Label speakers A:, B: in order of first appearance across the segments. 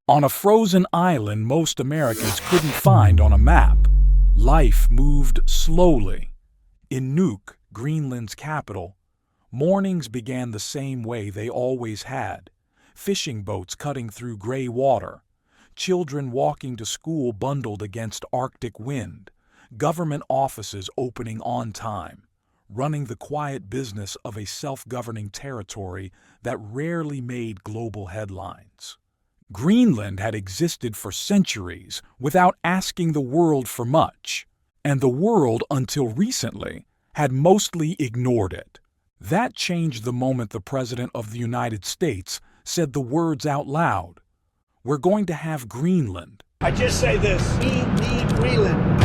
A: On a frozen island most Americans couldn't find on a map, life moved slowly. In Nuuk, Greenland's capital, mornings began the same way they always had, fishing boats cutting through gray water, children walking to school bundled against Arctic wind, government offices opening on time, running the quiet business of a self-governing territory that rarely made global headlines. Greenland had existed for centuries without asking the world for much, and the world, until recently, had mostly ignored it. That changed the moment the President of the United States said the words out loud. We're going to have Greenland.
B: I just say this, we need Greenland.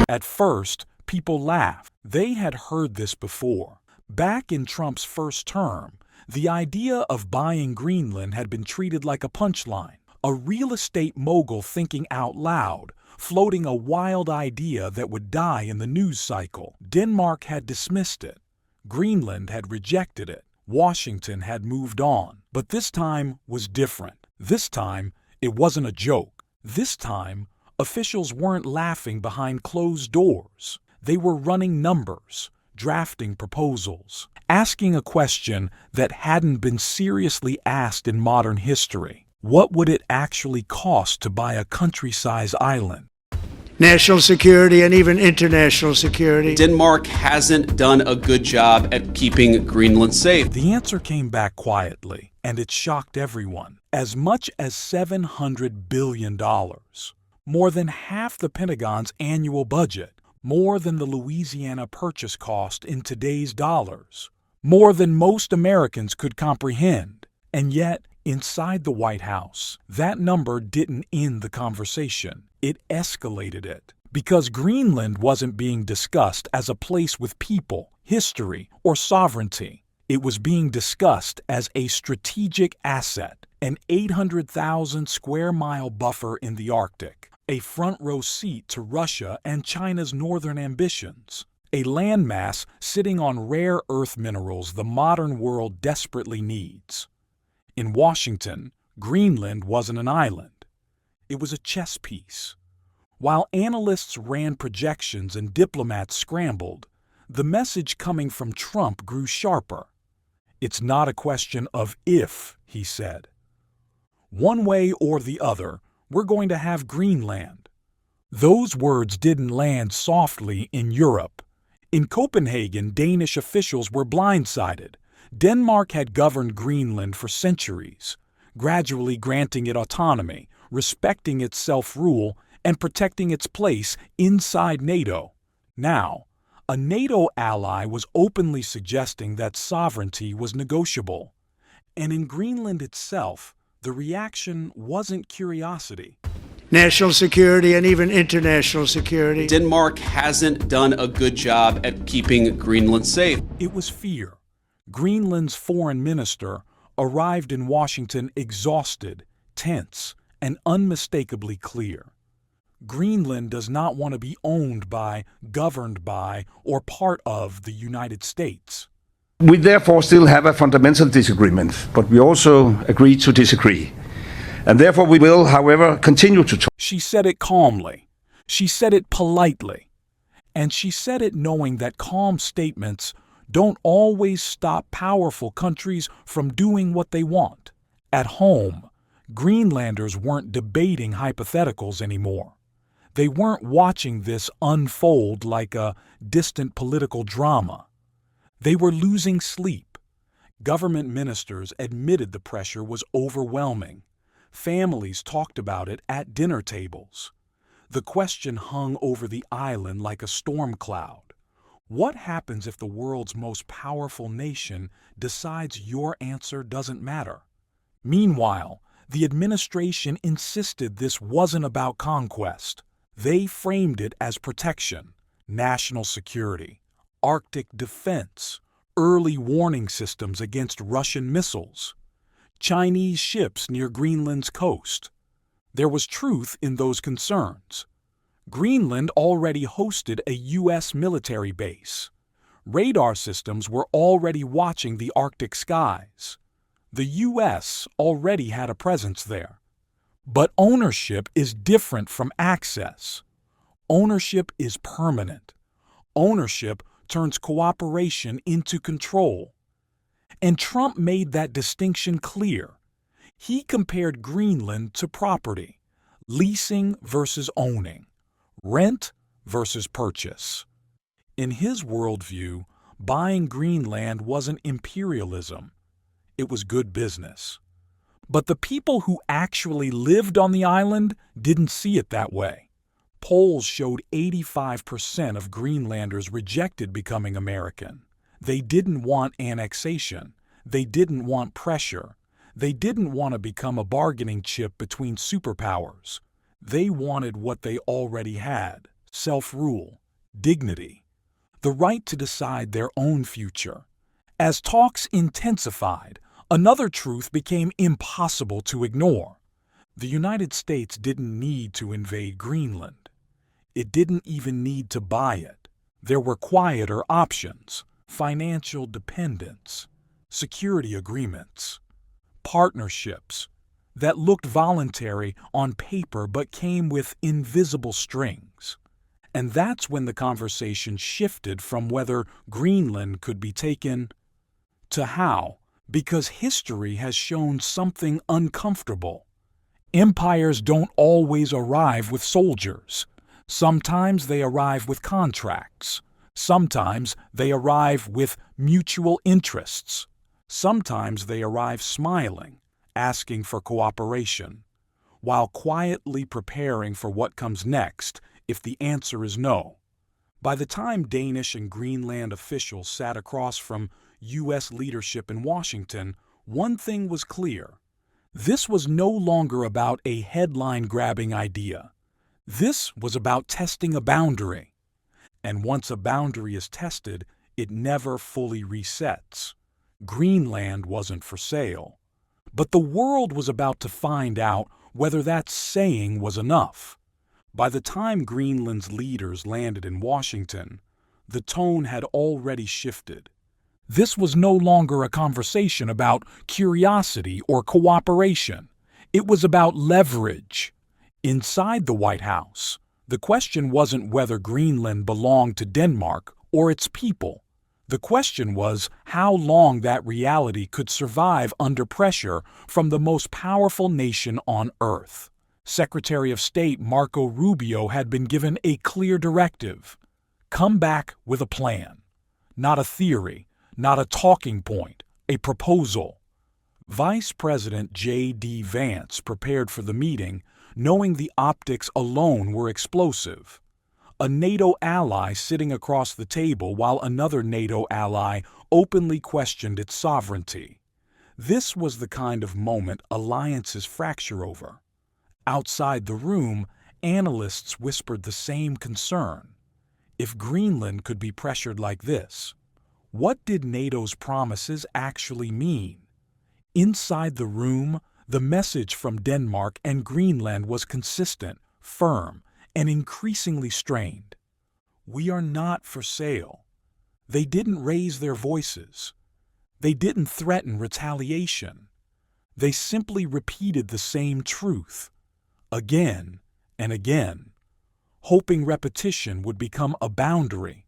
A: At first, people laughed. They had heard this before. Back in Trump's first term, the idea of buying Greenland had been treated like a punchline, a real estate mogul thinking out loud, floating a wild idea that would die in the news cycle. Denmark had dismissed it. Greenland had rejected it. Washington had moved on. But this time was different. This time, it wasn't a joke. This time, officials weren't laughing behind closed doors. They were running numbers, drafting proposals, asking a question that hadn't been seriously asked in modern history. What would it actually cost to buy a country-sized island?
B: National security and even international security.
C: Denmark hasn't done a good job at keeping Greenland safe.
A: The answer came back quietly, and it shocked everyone. As much as $700 billion. More than half the Pentagon's annual budget, more than the Louisiana Purchase cost in today's dollars, more than most Americans could comprehend. And yet, inside the White House, that number didn't end the conversation. It escalated it. Because Greenland wasn't being discussed as a place with people, history, or sovereignty. It was being discussed as a strategic asset, an 800,000 square mile buffer in the Arctic. A front-row seat to Russia and China's northern ambitions, a landmass sitting on rare earth minerals the modern world desperately needs. In Washington, Greenland wasn't an island. It was a chess piece. While analysts ran projections and diplomats scrambled, the message coming from Trump grew sharper. It's not a question of if, he said. One way or the other, we're going to have Greenland. Those words didn't land softly in Europe. In Copenhagen, Danish officials were blindsided. Denmark had governed Greenland for centuries, gradually granting it autonomy, respecting its self-rule, and protecting its place inside NATO. Now, a NATO ally was openly suggesting that sovereignty was negotiable. And in Greenland itself, the reaction wasn't curiosity.
B: National security and even international security.
C: Denmark hasn't done a good job at keeping Greenland safe.
A: It was fear. Greenland's foreign minister arrived in Washington exhausted, tense, and unmistakably clear. Greenland does not want to be owned by, governed by, or part of the United States.
D: We therefore still have a fundamental disagreement, but we also agree to disagree. And therefore we will, however, continue to talk.
A: She said it calmly. She said it politely. And she said it knowing that calm statements don't always stop powerful countries from doing what they want. At home, Greenlanders weren't debating hypotheticals anymore. They weren't watching this unfold like a distant political drama. They were losing sleep. Government ministers admitted the pressure was overwhelming. Families talked about it at dinner tables. The question hung over the island like a storm cloud. What happens if the world's most powerful nation decides your answer doesn't matter? Meanwhile, the administration insisted this wasn't about conquest. They framed it as protection, national security, Arctic defense, early warning systems against Russian missiles, Chinese ships near Greenland's coast. There was truth in those concerns. Greenland already hosted a U.S. military base. Radar systems were already watching the Arctic skies. The U.S. already had a presence there. But ownership is different from access. Ownership is permanent. Ownership turns cooperation into control. And Trump made that distinction clear. He compared Greenland to property, leasing versus owning, rent versus purchase. In his worldview, buying Greenland wasn't imperialism. It was good business. But the people who actually lived on the island didn't see it that way. Polls showed 85% of Greenlanders rejected becoming American. They didn't want annexation. They didn't want pressure. They didn't want to become a bargaining chip between superpowers. They wanted what they already had: self-rule, dignity, the right to decide their own future. As talks intensified, another truth became impossible to ignore. The United States didn't need to invade Greenland. It didn't even need to buy it. There were quieter options: financial dependence, security agreements, partnerships that looked voluntary on paper but came with invisible strings. And that's when the conversation shifted from whether Greenland could be taken to how, because history has shown something uncomfortable. Empires don't always arrive with soldiers. Sometimes they arrive with contracts. Sometimes they arrive with mutual interests. Sometimes they arrive smiling, asking for cooperation, while quietly preparing for what comes next if the answer is no. By the time Danish and Greenland officials sat across from U.S. leadership in Washington, one thing was clear. This was no longer about a headline-grabbing idea. This was about testing a boundary. And once a boundary is tested, it never fully resets. Greenland wasn't for sale. But the world was about to find out whether that saying was enough. By the time Greenland's leaders landed in Washington, the tone had already shifted. This was no longer a conversation about curiosity or cooperation. It was about leverage. Inside the White House, the question wasn't whether Greenland belonged to Denmark or its people. The question was how long that reality could survive under pressure from the most powerful nation on Earth. Secretary of State Marco Rubio had been given a clear directive: come back with a plan. Not a theory, not a talking point, a proposal. Vice President J.D. Vance prepared for the meeting, knowing the optics alone were explosive. A NATO ally sitting across the table while another NATO ally openly questioned its sovereignty. This was the kind of moment alliances fracture over. Outside the room, analysts whispered the same concern. If Greenland could be pressured like this, what did NATO's promises actually mean? Inside the room, the message from Denmark and Greenland was consistent, firm, and increasingly strained. We are not for sale. They didn't raise their voices. They didn't threaten retaliation. They simply repeated the same truth, again and again, hoping repetition would become a boundary.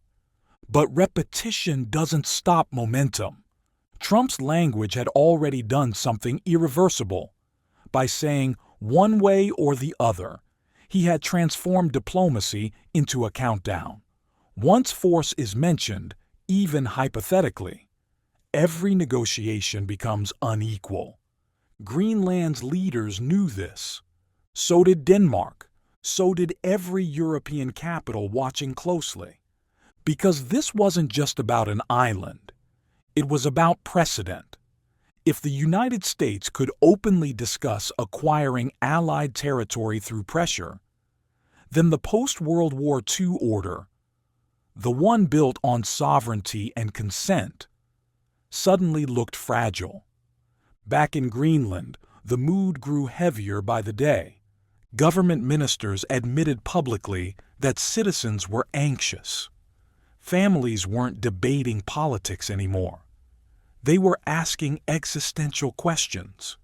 A: But repetition doesn't stop momentum. Trump's language had already done something irreversible. By saying one way or the other, he had transformed diplomacy into a countdown. Once force is mentioned, even hypothetically, every negotiation becomes unequal. Greenland's leaders knew this. So did Denmark. So did every European capital watching closely. Because this wasn't just about an island. It was about precedent. If the United States could openly discuss acquiring Allied territory through pressure, then the post-World War II order, the one built on sovereignty and consent, suddenly looked fragile. Back in Greenland, the mood grew heavier by the day. Government ministers admitted publicly that citizens were anxious. Families weren't debating politics anymore. They were asking existential questions.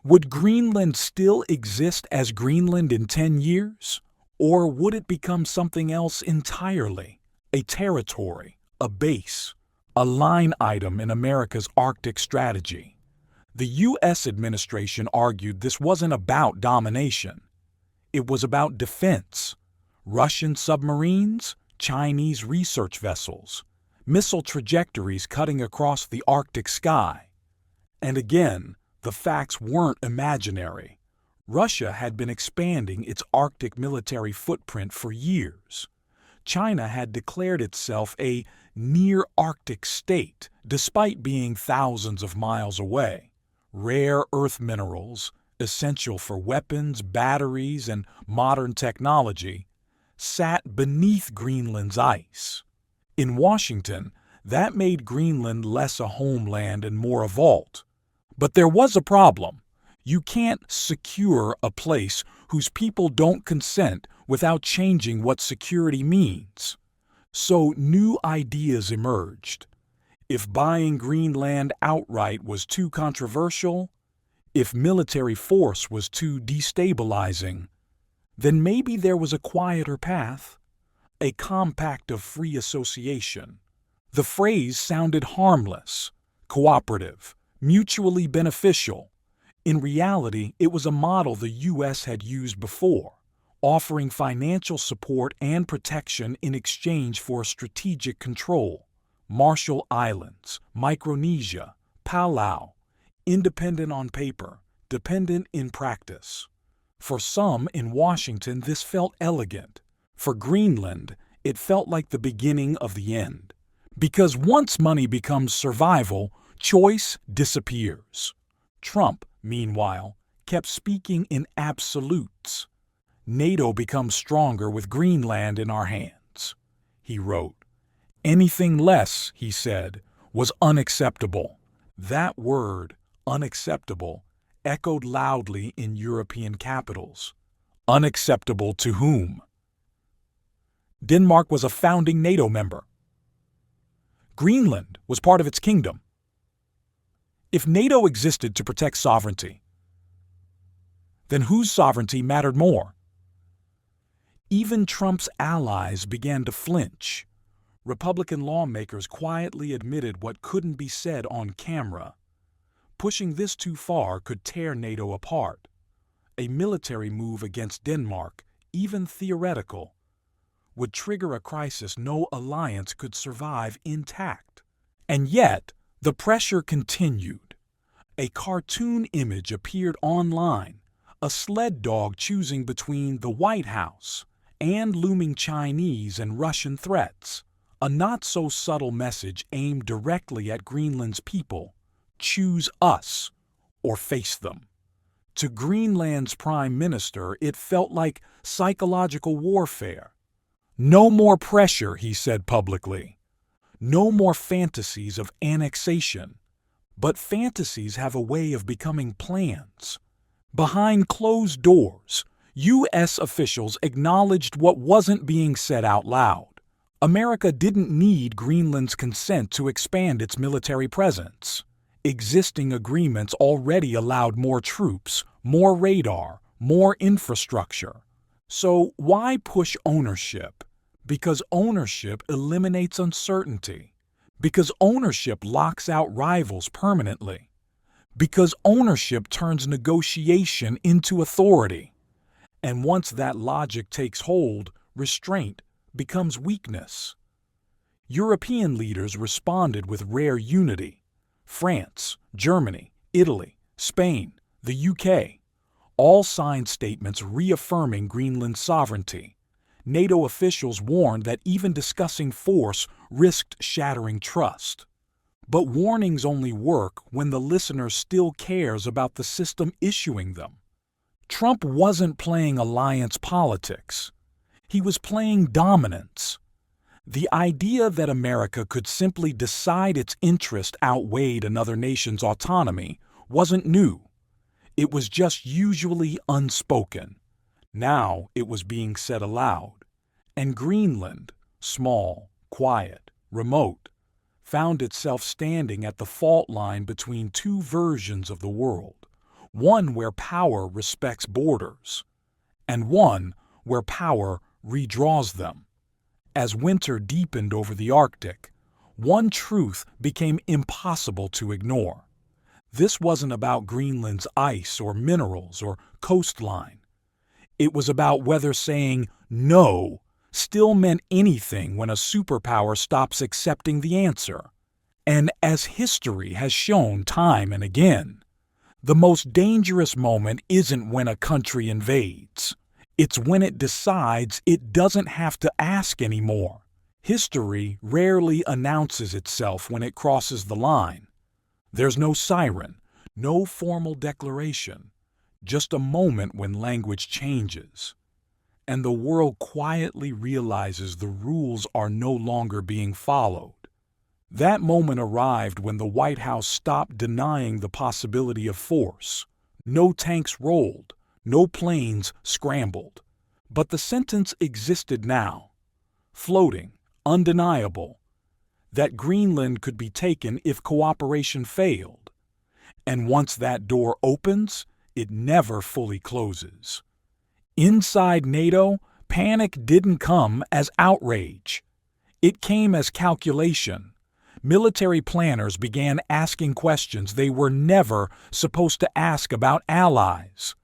A: Would Greenland still exist as Greenland in 10 years? Or would it become something else entirely? A territory, a base, a line item in America's Arctic strategy. The U.S. administration argued this wasn't about domination. It was about defense. Russian submarines, Chinese research vessels, missile trajectories cutting across the Arctic sky. And again, the facts weren't imaginary. Russia had been expanding its Arctic military footprint for years. China had declared itself a near-Arctic state, despite being thousands of miles away. Rare earth minerals, essential for weapons, batteries, and modern technology, sat beneath Greenland's ice. In Washington, that made Greenland less a homeland and more a vault. But there was a problem. You can't secure a place whose people don't consent without changing what security means. So new ideas emerged. If buying Greenland outright was too controversial, if military force was too destabilizing, then maybe there was a quieter path, a compact of free association. The phrase sounded harmless, cooperative, mutually beneficial. In reality, it was a model the U.S. had used before, offering financial support and protection in exchange for strategic control. Marshall Islands, Micronesia, Palau, independent on paper, dependent in practice. For some in Washington, this felt elegant. For Greenland, it felt like the beginning of the end. Because once money becomes survival, choice disappears. Trump, meanwhile, kept speaking in absolutes. NATO becomes stronger with Greenland in our hands, he wrote. Anything less, he said, was unacceptable. That word, unacceptable, echoed loudly in European capitals. Unacceptable to whom? Denmark was a founding NATO member. Greenland was part of its kingdom. If NATO existed to protect sovereignty, then whose sovereignty mattered more? Even Trump's allies began to flinch. Republican lawmakers quietly admitted what couldn't be said on camera. Pushing this too far could tear NATO apart. A military move against Denmark, even theoretical, would trigger a crisis no alliance could survive intact. And yet, the pressure continued. A cartoon image appeared online, a sled dog choosing between the White House and looming Chinese and Russian threats. A not-so-subtle message aimed directly at Greenland's people. Choose us or face them. To Greenland's prime minister, it felt like psychological warfare. No more pressure, he said publicly. No more fantasies of annexation. But fantasies have a way of becoming plans. Behind closed doors, U.S. officials acknowledged what wasn't being said out loud. America didn't need Greenland's consent to expand its military presence. Existing agreements already allowed more troops, more radar, more infrastructure. So why push ownership? Because ownership eliminates uncertainty. Because ownership locks out rivals permanently. Because ownership turns negotiation into authority. And once that logic takes hold, restraint becomes weakness. European leaders responded with rare unity. France, Germany, Italy, Spain, the UK, all signed statements reaffirming Greenland's sovereignty. NATO officials warned that even discussing force risked shattering trust. But warnings only work when the listener still cares about the system issuing them. Trump wasn't playing alliance politics. He was playing dominance. The idea that America could simply decide its interest outweighed another nation's autonomy wasn't new. It was just usually unspoken. Now it was being said aloud, and Greenland, small, quiet, remote, found itself standing at the fault line between two versions of the world, one where power respects borders, and one where power redraws them. As winter deepened over the Arctic, one truth became impossible to ignore. This wasn't about Greenland's ice or minerals or coastline. It was about whether saying no still meant anything when a superpower stops accepting the answer. And as history has shown time and again, the most dangerous moment isn't when a country invades. It's when it decides it doesn't have to ask anymore. History rarely announces itself when it crosses the line. There's no siren, no formal declaration, just a moment when language changes, and the world quietly realizes the rules are no longer being followed. That moment arrived when the White House stopped denying the possibility of force. No tanks rolled, no planes scrambled. But the sentence existed now, floating, undeniable, that Greenland could be taken if cooperation failed. And once that door opens, it never fully closes. Inside NATO, panic didn't come as outrage. It came as calculation. Military planners began asking questions they were never supposed to ask about allies.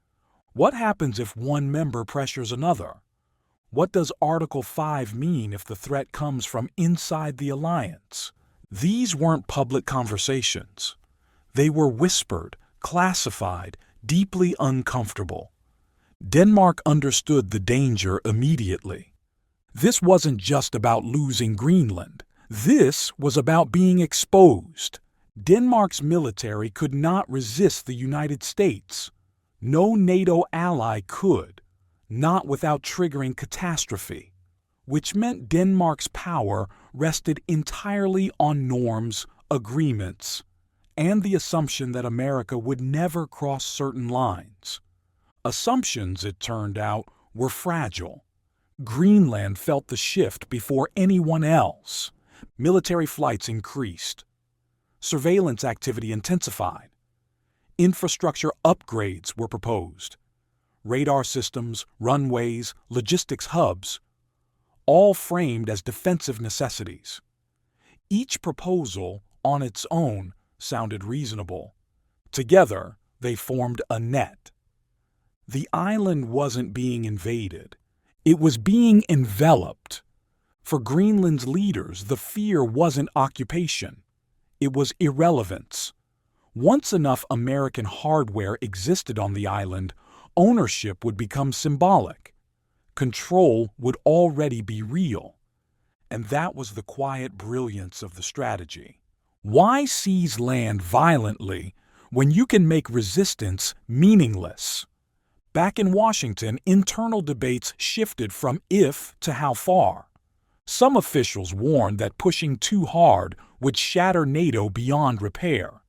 A: What happens if one member pressures another? What does Article 5 mean if the threat comes from inside the alliance? These weren't public conversations. They were whispered, classified, deeply uncomfortable. Denmark understood the danger immediately. This wasn't just about losing Greenland. This was about being exposed. Denmark's military could not resist the United States. No NATO ally could, not without triggering catastrophe, which meant Denmark's power rested entirely on norms, agreements, and the assumption that America would never cross certain lines. Assumptions, it turned out, were fragile. Greenland felt the shift before anyone else. Military flights increased. Surveillance activity intensified. Infrastructure upgrades were proposed. Radar systems, runways, logistics hubs, all framed as defensive necessities. Each proposal, on its own, sounded reasonable. Together, they formed a net. The island wasn't being invaded. It was being enveloped. For Greenland's leaders, the fear wasn't occupation. It was irrelevance. Once enough American hardware existed on the island, ownership would become symbolic. Control would already be real. And that was the quiet brilliance of the strategy. Why seize land violently when you can make resistance meaningless? Back in Washington, internal debates shifted from if to how far. Some officials warned that pushing too hard would shatter NATO beyond repair.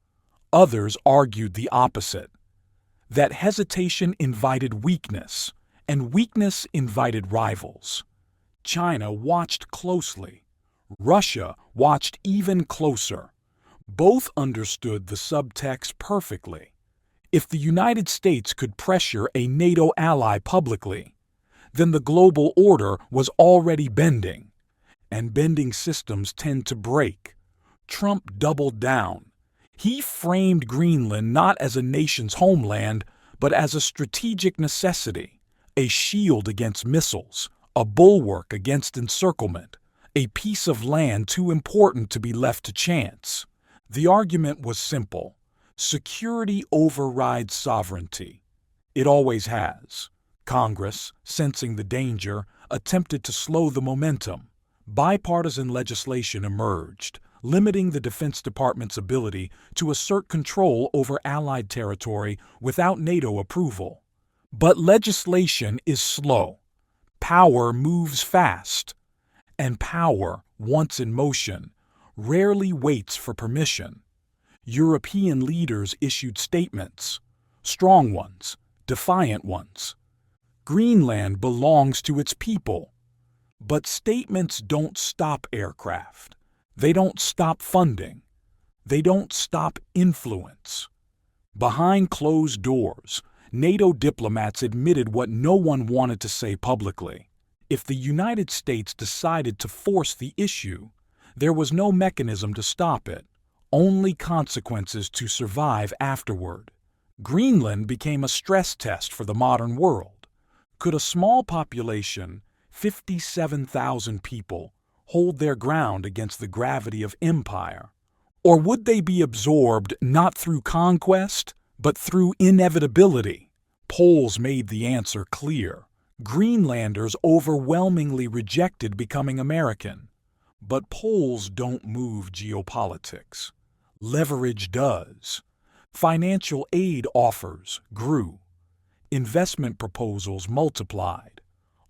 A: Others argued the opposite, that hesitation invited weakness, and weakness invited rivals. China watched closely. Russia watched even closer. Both understood the subtext perfectly. If the United States could pressure a NATO ally publicly, then the global order was already bending. And bending systems tend to break. Trump doubled down. He framed Greenland not as a nation's homeland, but as a strategic necessity, a shield against missiles, a bulwark against encirclement, a piece of land too important to be left to chance. The argument was simple. Security overrides sovereignty. It always has. Congress, sensing the danger, attempted to slow the momentum. Bipartisan legislation emerged, limiting the Defense Department's ability to assert control over Allied territory without NATO approval. But legislation is slow. Power moves fast. And power, once in motion, rarely waits for permission. European leaders issued statements, strong ones, defiant ones. Greenland belongs to its people. But statements don't stop aircraft. They don't stop funding. They don't stop influence. Behind closed doors, NATO diplomats admitted what no one wanted to say publicly. If the United States decided to force the issue, there was no mechanism to stop it, only consequences to survive afterward. Greenland became a stress test for the modern world. Could a small population, 57,000 people, hold their ground against the gravity of empire? Or would they be absorbed not through conquest, but through inevitability? Polls made the answer clear. Greenlanders overwhelmingly rejected becoming American. But polls don't move geopolitics. Leverage does. Financial aid offers grew. Investment proposals multiplied.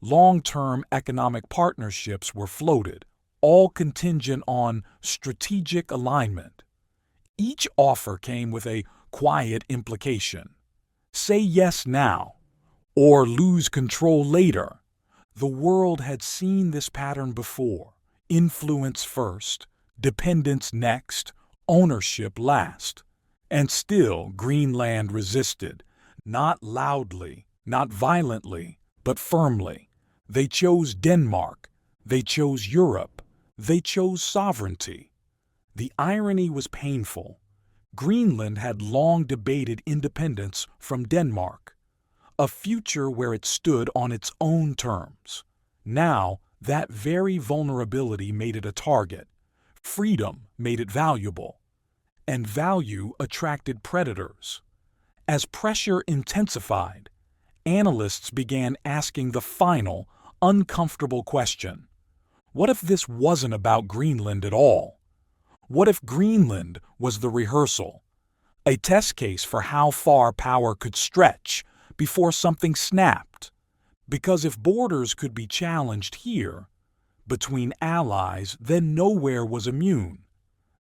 A: Long-term economic partnerships were floated, all contingent on strategic alignment. Each offer came with a quiet implication. Say yes now, or lose control later. The world had seen this pattern before. Influence first, dependence next, ownership last. And still Greenland resisted, not loudly, not violently, but firmly. They chose Denmark. They chose Europe. They chose sovereignty. The irony was painful. Greenland had long debated independence from Denmark, a future where it stood on its own terms. Now, that very vulnerability made it a target. Freedom made it valuable. And value attracted predators. As pressure intensified, analysts began asking the final, uncomfortable question. What if this wasn't about Greenland at all? What if Greenland was the rehearsal, a test case for how far power could stretch before something snapped? Because if borders could be challenged here, between allies, then nowhere was immune.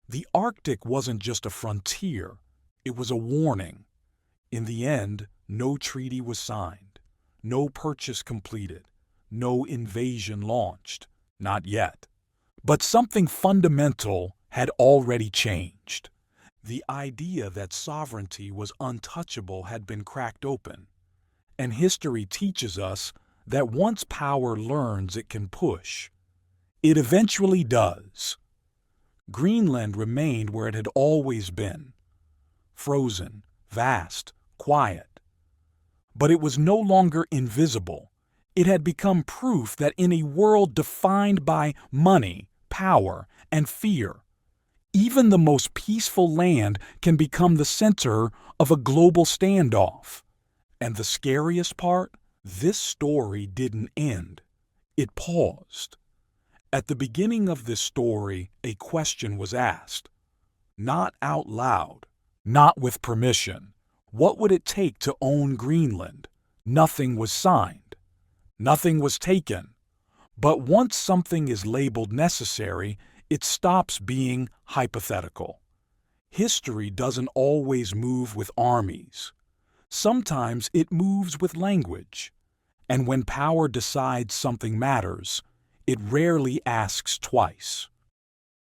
A: The Arctic wasn't just a frontier, it was a warning. In the end, no treaty was signed, no purchase completed, no invasion launched, not yet. But something fundamental had already changed. The idea that sovereignty was untouchable had been cracked open. And history teaches us that once power learns it can push, it eventually does. Greenland remained where it had always been, frozen, vast, quiet. But it was no longer invisible. It had become proof that in a world defined by money, power, and fear, even the most peaceful land can become the center of a global standoff. And the scariest part? This story didn't end. It paused. At the beginning of this story, a question was asked. Not out loud, not with permission. What would it take to own Greenland? Nothing was signed. Nothing was taken. But once something is labeled necessary, it stops being hypothetical. History doesn't always move with armies. Sometimes it moves with language. And when power decides something matters, it rarely asks twice.